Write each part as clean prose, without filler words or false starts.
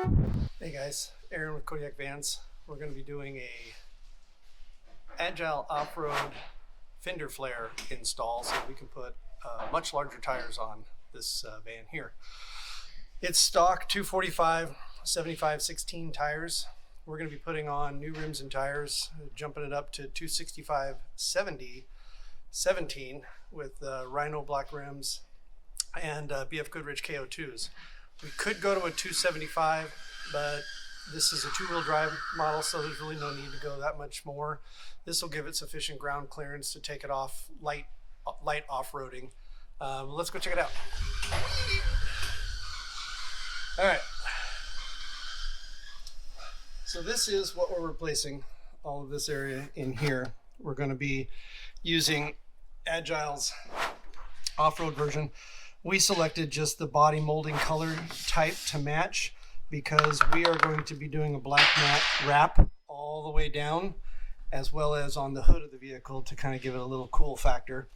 Hey guys, Aaron with Kodiak Vans. We're going to be doing a Agile Offroad fender flare install so we can put much larger tires on this van here. It's stock 245 75/16 tires. We're going to be putting on new rims and tires, jumping it up to 265 70/17 with Rhino black rims and BFG KO2s. We could go to a 275, but this is a two-wheel drive model, so there's really no need to go that much more. This will give it sufficient ground clearance to take it off light off-roading. Let's go check it out. All right. So this is what we're replacing, all of this area in here. We're going to be using Agile's off-road version. We selected just the body molding color type to match because we are going to be doing a black matte wrap all the way down, as well as on the hood of the vehicle to kind of give it a little cool factor.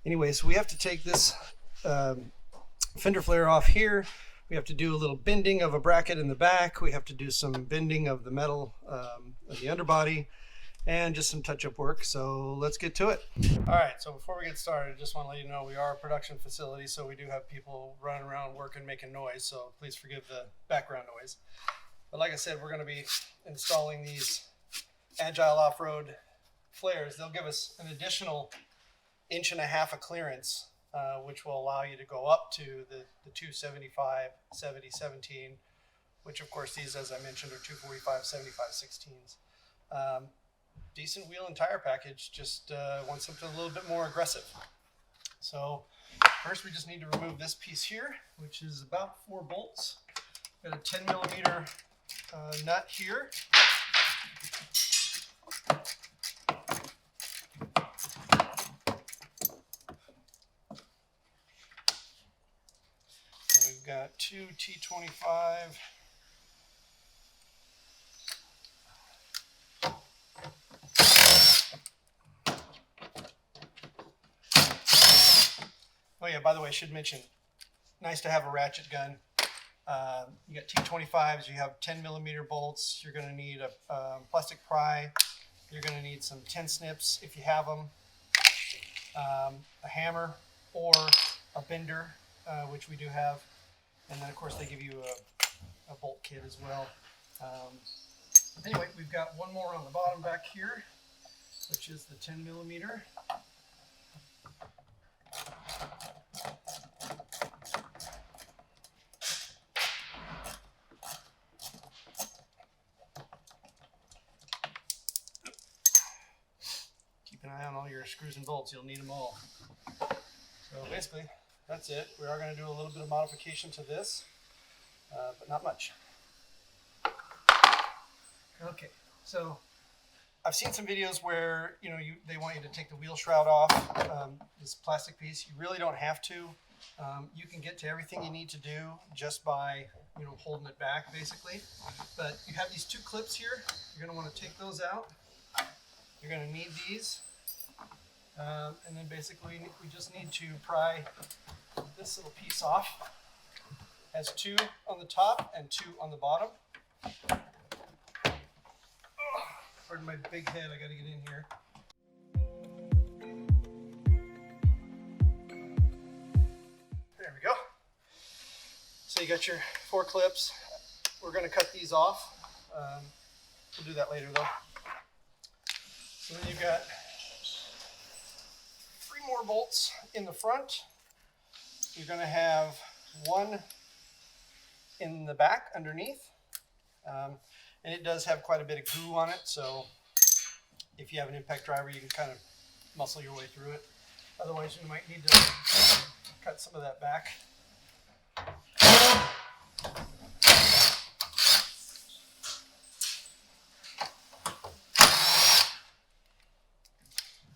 Anyway, so we have to take this fender flare off here. We have to do a little bending of a bracket in the back. We have to do some bending of the metal of the underbody, and just some touch-up work. So let's get to it. All right, so before we get started, I just want to let you know we are a production facility, so we do have people running around working, making noise, so please forgive the background noise. But like I said, we're going to be installing these Agile Offroad flares. They'll give us an additional 1.5 inches of clearance, which will allow you to go up to the 275 70/17, which of course these, as I mentioned, are 245 75/16s. Decent wheel and tire package, just want something a little bit more aggressive. So first we just need to remove this piece here, which is about 4 bolts. Got a 10mm nut here. So we've got 2 T25. Oh yeah, by the way, I should mention, nice to have a ratchet gun. You got T25s, you have 10mm bolts, you're going to need a plastic pry, you're going to need some tin snips if you have them, a hammer or a bender, which we do have, and then of course they give you a bolt kit as well. Anyway, we've got one more on the bottom back here, which is the 10mm. Keep an eye on all your screws and bolts, you'll need them all. So basically, that's it. We are going to do a little bit of modification to this, but not much. Okay, so I've seen some videos where they want you to take the wheel shroud off, this plastic piece. You really don't have to. You can get to everything you need to do just by holding it back, basically. But you have these 2 clips here. You're going to want to take those out. You're going to need these, and then basically we just need to pry this little piece off. It has 2 on the top and 2 on the bottom. Pardon my big head, I got to get in here. There we go. So you got your 4 clips. We're going to cut these off. We'll do that later though. So then you've got 3 more bolts in the front. You're going to have 1 in the back underneath. And it does have quite a bit of glue on it, so if you have an impact driver, you can kind of muscle your way through it. Otherwise, you might need to cut some of that back.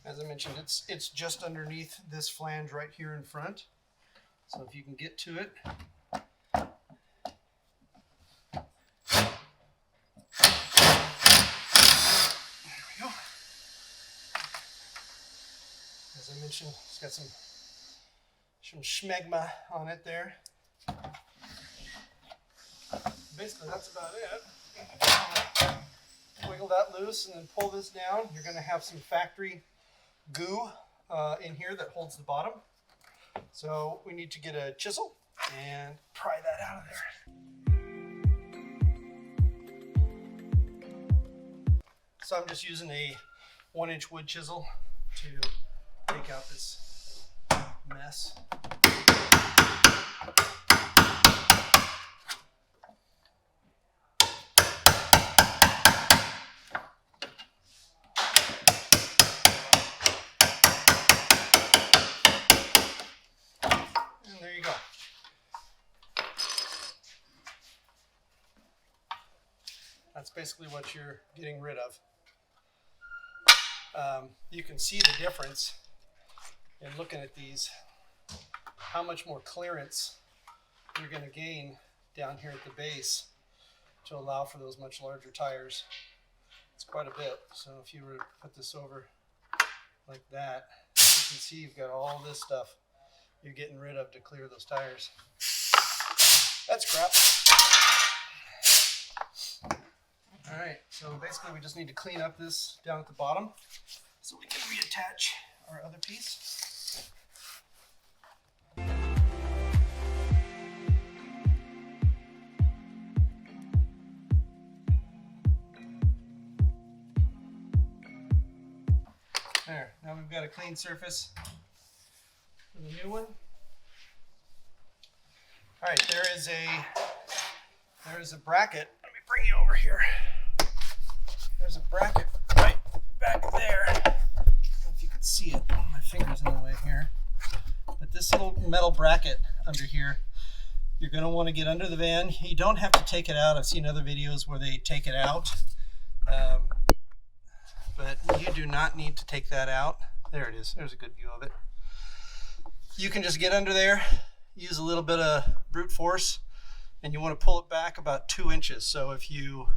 As I mentioned, it's just underneath this flange right here in front. So if you can get to it. As I mentioned, it's got some schmegma on it there. basically that's about it. Wiggle that loose and then pull this down. You're going to have some factory goo in here that holds the bottom. So we need to get a chisel and pry that out of there. So I'm just using a 1-inch wood chisel to take out this mess. And there you go. That's basically what you're getting rid of. You can see the difference in looking at these, how much more clearance you're going to gain down here at the base to allow for those much larger tires. It's quite a bit. So if you were to put this over like that, you can see you've got all this stuff you're getting rid of to clear those tires. That's crap. All right, so basically we just need to clean up this down at the bottom so we can reattach our other piece. There, now we've got a clean surface for the new one. All right, there is a bracket. Let me bring you over here. There's a bracket right back there. I don't know if you can see it. My finger's in the way here. But this little metal bracket under here, you're going to want to get under the van. You don't have to take it out. I've seen other videos where they take it out. But you do not need to take that out. There it is. There's a good view of it. You can just get under there, use a little bit of brute force, and you want to pull it back about 2 inches. So if you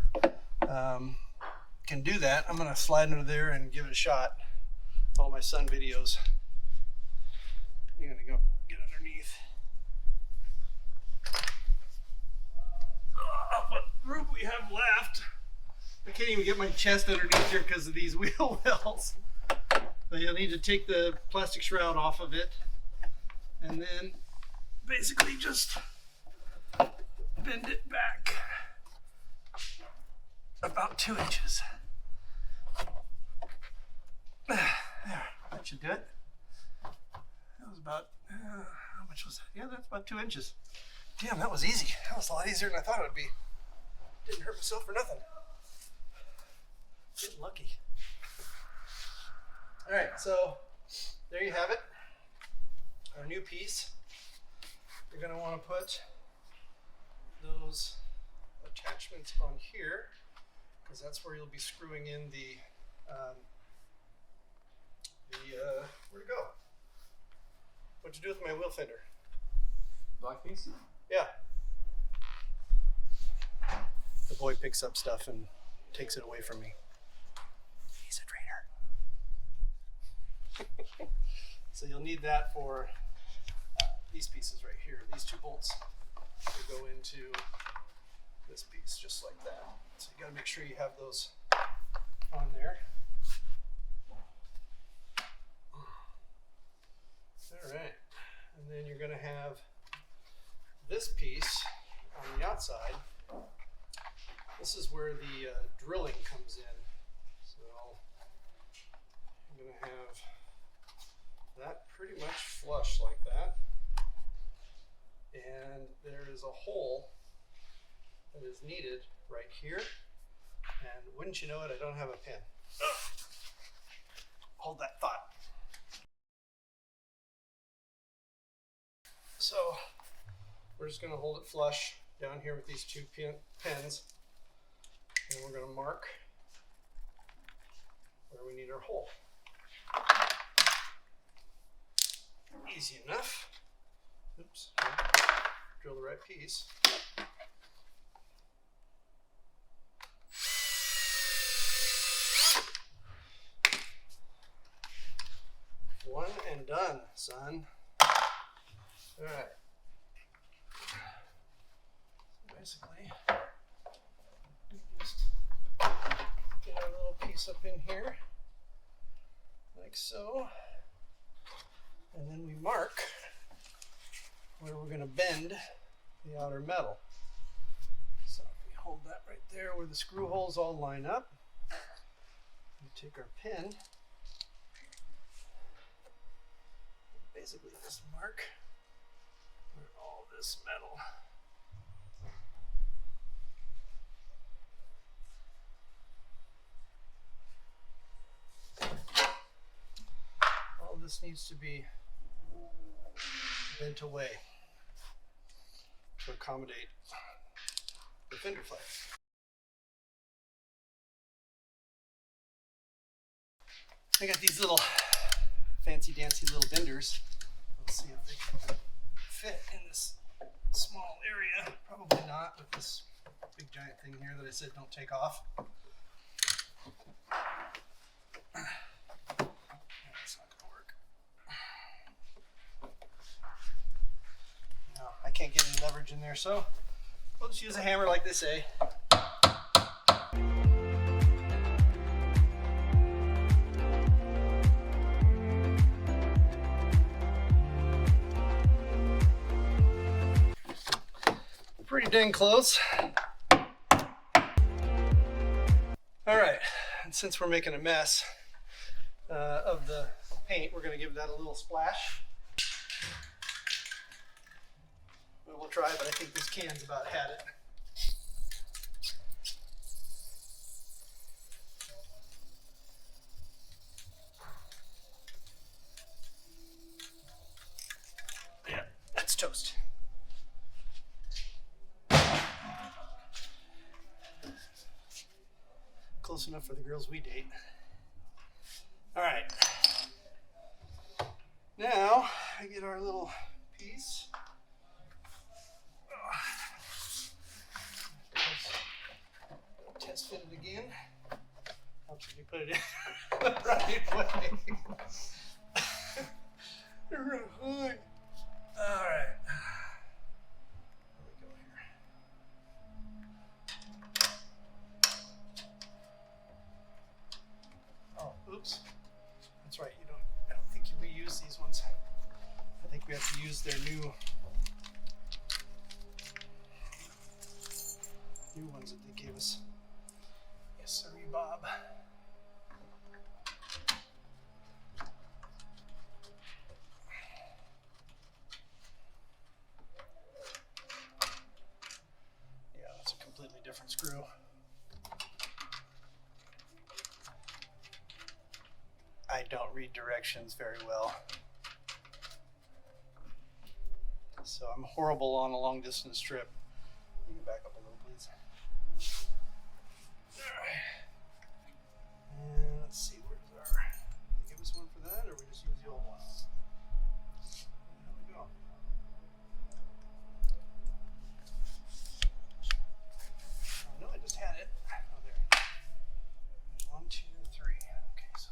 can do that, I'm going to slide under there and give it a shot. All my son videos. You're going to go get underneath. What room we have left. I can't even get my chest underneath here because of these wheel wells. But you'll need to take the plastic shroud off of it and then basically just bend it back about 2 inches. There, that should do it. That was about, how much was that? Yeah, that's about 2 inches. Damn, that was easy. That was a lot easier than I thought it would be. Didn't hurt myself for nothing. Getting lucky. All right, so there you have it. Our new piece. You're going to want to put those attachments on here because that's where you'll be screwing in the where'd it go? What'd you do with my wheel fender? Black piece? Yeah. The boy picks up stuff and takes it away from me. He's a traitor. So you'll need that for these pieces right here. These 2 bolts will go into this piece just like that. So you got to make sure you have those on there. All right, and then you're going to have this piece on the outside. This is where the drilling comes in. So I'm going to have that pretty much flush like that. And there is a hole that is needed right here. And wouldn't you know it, I don't have a pin. Hold that thought. So we're just going to hold it flush down here with these 2 pins. And we're going to mark where we need our hole. Easy enough. Oops. Drill the right piece. One and done, son. All right. Basically, Just get our little piece up in here, like so. And then we mark where we're going to bend the outer metal. So if we hold that right there where the screw holes all line up, we take our pin, basically just mark where all this metal this needs to be bent away to accommodate the fender flare. I got these little fancy dancy little benders. Let's see if they can fit in this small area. Probably not with this big giant thing here that I said don't take off. That's not gonna work. No, I can't get any leverage in there, so we'll just use a hammer like they say. Pretty dang close. All right, and since we're making a mess of the paint, we're going to give that a little splash. We'll try, but I think this can's about had it. Yeah, that's toast. Close enough for the girls we date. All right. Now I get our little piece. Test fit it again. Helps if you put it in the right way. All right. Where we go here? Oh, oops. That's right. I don't think you reuse these ones. I think we have to use their new ones that they gave us. Yes, sir, Bob. Yeah, that's a completely different screw. I don't read directions very well. So I'm horrible on a long distance trip. You can back up a little, please. All right. And let's see, where's our... Did they give us one for that, or we just use the old one? There we go. Oh, no, I just had it. Oh, there. There's 1, 2, 3. Okay, so...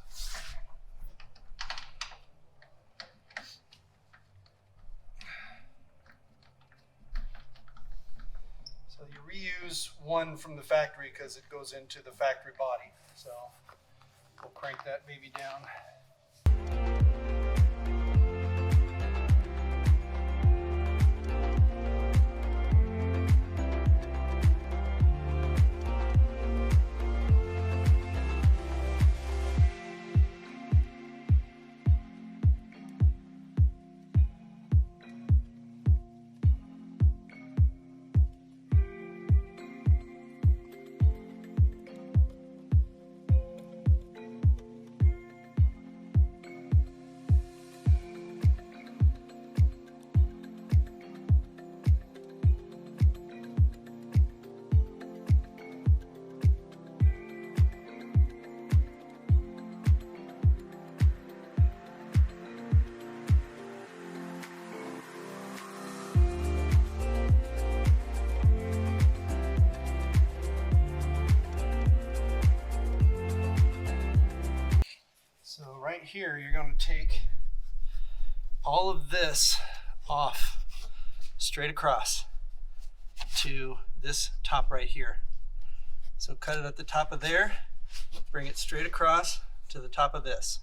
So you reuse one from the factory because it goes into the factory body. So we'll crank that baby down. So right here, you're going to take all of this off straight across to this top right here. So cut it at the top of there, bring it straight across to the top of this.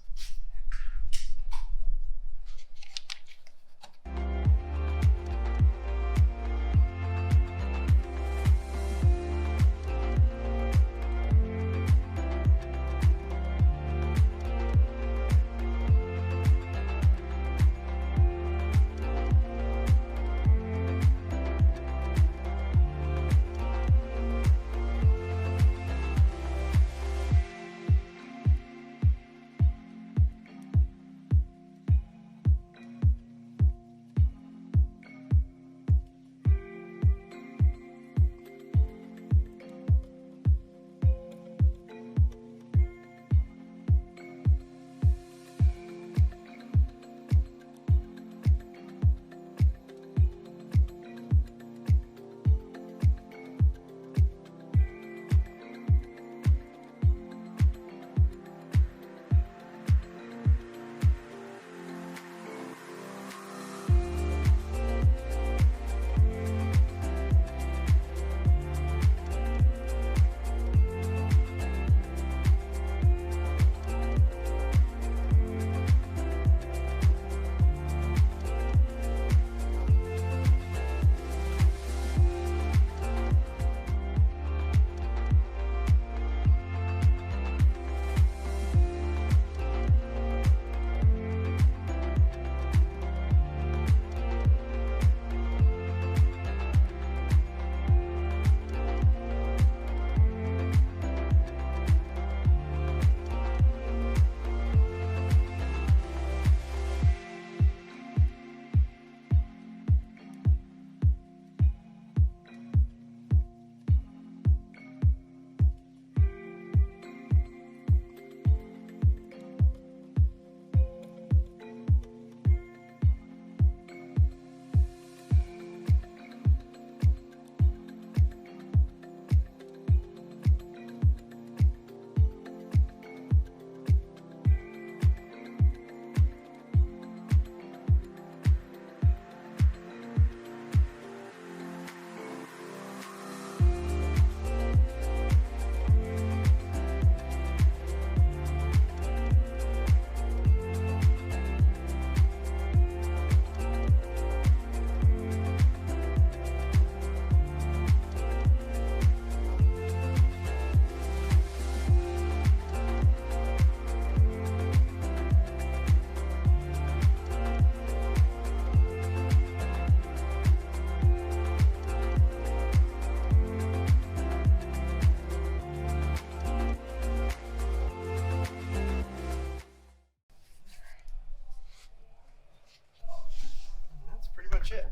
It.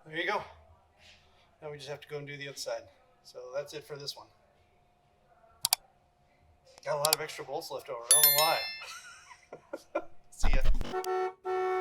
There you go. Now we just have to go and do the other side. So that's it for this one. Got a lot of extra bolts left over. I don't know why. See ya.